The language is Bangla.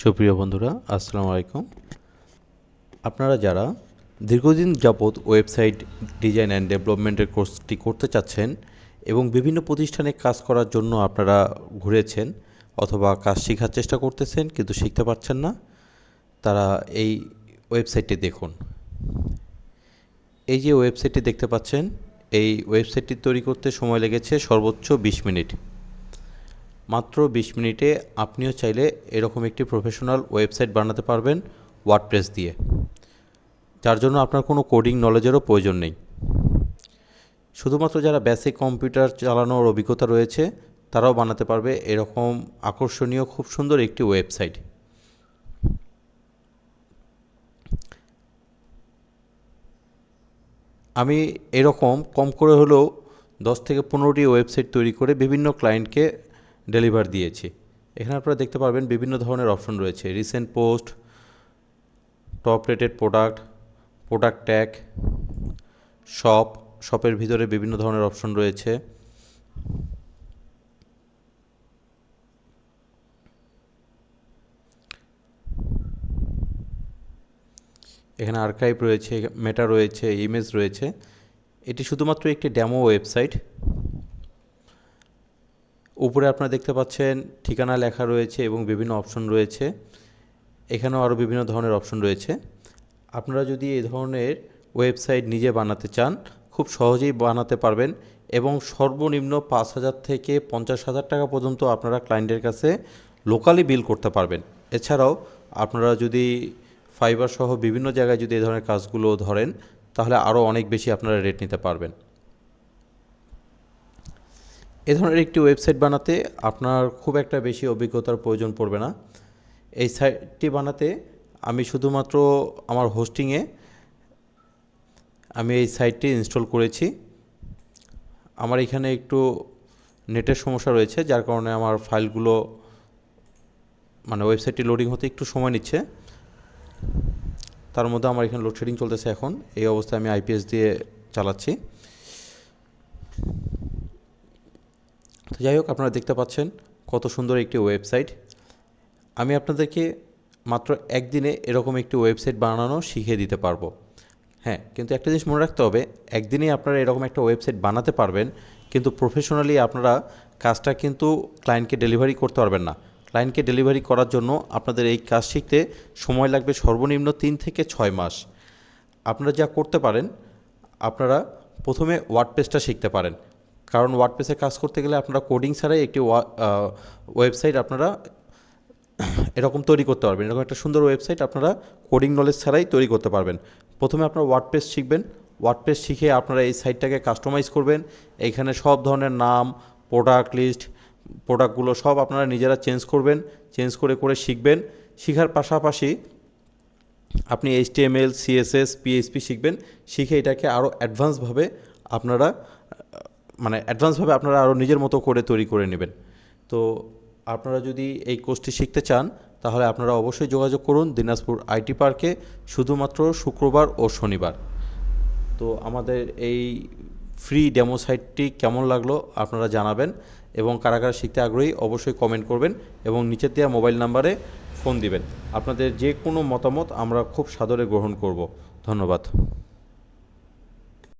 সুপ্রিয় বন্ধুরা, আসসালামু আলাইকুম। আপনারা যারা দীর্ঘদিন যাবৎ ওয়েবসাইট ডিজাইন অ্যান্ড ডেভেলপমেন্টের কোর্সটি করতে চাচ্ছেন এবং বিভিন্ন প্রতিষ্ঠানে কাজ করার জন্য আপনারা ঘুরেছেন অথবা কাজ শেখার চেষ্টা করতেছেন কিন্তু শিখতে পারছেন না, তারা এই ওয়েবসাইটটি দেখুন। এই যে ওয়েবসাইটটি দেখতে পাচ্ছেন, এই ওয়েবসাইটটি তৈরি করতে সময় লেগেছে সর্বোচ্চ 20 মিনিট। মাত্র 20 মিনিটে আপনিও চাইলে এরকম একটি প্রফেশনাল ওয়েবসাইট বানাতে পারবেন ওয়ার্ডপ্রেস দিয়ে, যার জন্য আপনার কোনো কোডিং নলেজেরও প্রয়োজন নেই। শুধুমাত্র যারা বেসিক কম্পিউটার চালানোর অভিজ্ঞতা রয়েছে তারাও বানাতে পারবে এরকম আকর্ষণীয় খুব সুন্দর একটি ওয়েবসাইট। আমি এরকম কম করে হলেও 10 থেকে 15টি ওয়েবসাইট তৈরি করে বিভিন্ন ক্লায়েন্টকে ডেলিভার দিয়েছি। এখানে আপনারা দেখতে পারবেন বিভিন্ন ধরনের অপশন রয়েছে: recent post, top rated product, product tag, শপের ভিতরে বিভিন্ন ধরনের অপশন রয়েছে। এখানে আর্কাইভ রয়েছে, মেটা রয়েছে, ইমেজ রয়েছে। এটি শুধুমাত্র একটি ডেমো ওয়েবসাইট। উপরে আপনারা দেখতে পাচ্ছেন ঠিকানা লেখা রয়েছে এবং বিভিন্ন অপশন রয়েছে। এখানেও আরও বিভিন্ন ধরনের অপশন রয়েছে। আপনারা যদি এই ধরনের ওয়েবসাইট নিজে বানাতে চান, খুব সহজেই বানাতে পারবেন এবং সর্বনিম্ন 5,000 থেকে 50,000 টাকা পর্যন্ত আপনারা ক্লায়েন্টের কাছে লোকালি বিল করতে পারবেন। এছাড়াও আপনারা যদি ফাইবার সহ বিভিন্ন জায়গায় যদি এই ধরনের কাজগুলো ধরেন, তাহলে আরও অনেক বেশি আপনারা রেট নিতে পারবেন। এ ধরনের একটি ওয়েবসাইট বানাতে আপনার খুব একটা বেশি অভিজ্ঞতার প্রয়োজন পড়বে না। এই সাইটটি বানাতে আমি শুধুমাত্র আমার হোস্টিংয়ে আমি এই সাইটটি ইনস্টল করেছি। আমার এখানে একটু নেটের সমস্যা রয়েছে, যার কারণে আমার ফাইলগুলো ওয়েবসাইটটি লোডিং হতে একটু সময় নিচ্ছে। তার মধ্যে আমার এখানে লোডশেডিং চলতেছে। এখন এই অবস্থায় আমি আইপিএস দিয়ে চালাচ্ছি। তো যাই হোক, আপনারা দেখতে পাচ্ছেন কত সুন্দর একটি ওয়েবসাইট। আমি আপনাদেরকে মাত্র একদিনে এরকম একটি ওয়েবসাইট বানানো শিখিয়ে দিতে পারবো। হ্যাঁ, কিন্তু একটা জিনিস মনে রাখতে হবে, একদিনেই আপনারা এরকম একটা ওয়েবসাইট বানাতে পারবেন, কিন্তু প্রফেশনালি আপনারা কাজটা কিন্তু ক্লায়েন্টকে ডেলিভারি করতে পারবেন না। ক্লায়েন্টকে ডেলিভারি করার জন্য আপনাদের এই কাজ শিখতে সময় লাগবে সর্বনিম্ন 3 থেকে 6 মাস। আপনারা যা করতে পারেন, আপনারা প্রথমে ওয়ার্ডপ্রেসটা শিখতে পারেন, কারণ ওয়ার্ডপ্রেসে কাজ করতে গেলে আপনারা কোডিং ছাড়াই একটি ওয়েবসাইট আপনারা এরকম তৈরি করতে পারবেন। এরকম একটা সুন্দর ওয়েবসাইট আপনারা কোডিং নলেজ ছাড়াই তৈরি করতে পারবেন। প্রথমে আপনারা ওয়ার্ডপ্রেস শিখবেন। ওয়ার্ডপ্রেস শিখে আপনারা এই সাইটটাকে কাস্টমাইজ করবেন। এইখানে সব ধরনের নাম, প্রোডাক্ট লিস্ট, প্রোডাক্টগুলো সব আপনারা নিজেরা চেঞ্জ করবেন। চেঞ্জ করে শিখবেন। শেখার পাশাপাশি আপনি HTML, CSS, PHP শিখবেন। শিখে এটাকে আরও অ্যাডভান্সভাবে আপনারা আরও নিজের মতো করে তৈরি করে নেবেন। তো আপনারা যদি এই কোর্সটি শিখতে চান, তাহলে আপনারা অবশ্যই যোগাযোগ করুন দিনাজপুর আইটি পার্কে, শুধুমাত্র শুক্রবার ও শনিবার। তো আমাদের এই ফ্রি ডেমো সাইটটি কেমন লাগলো আপনারা জানাবেন, এবং কারা কারা শিখতে আগ্রহী অবশ্যই কমেন্ট করবেন এবং নিচের দেওয়া মোবাইল নাম্বারে ফোন দিবেন। আপনাদের যে কোনো মতামত আমরা খুব সাদরে গ্রহণ করব। ধন্যবাদ।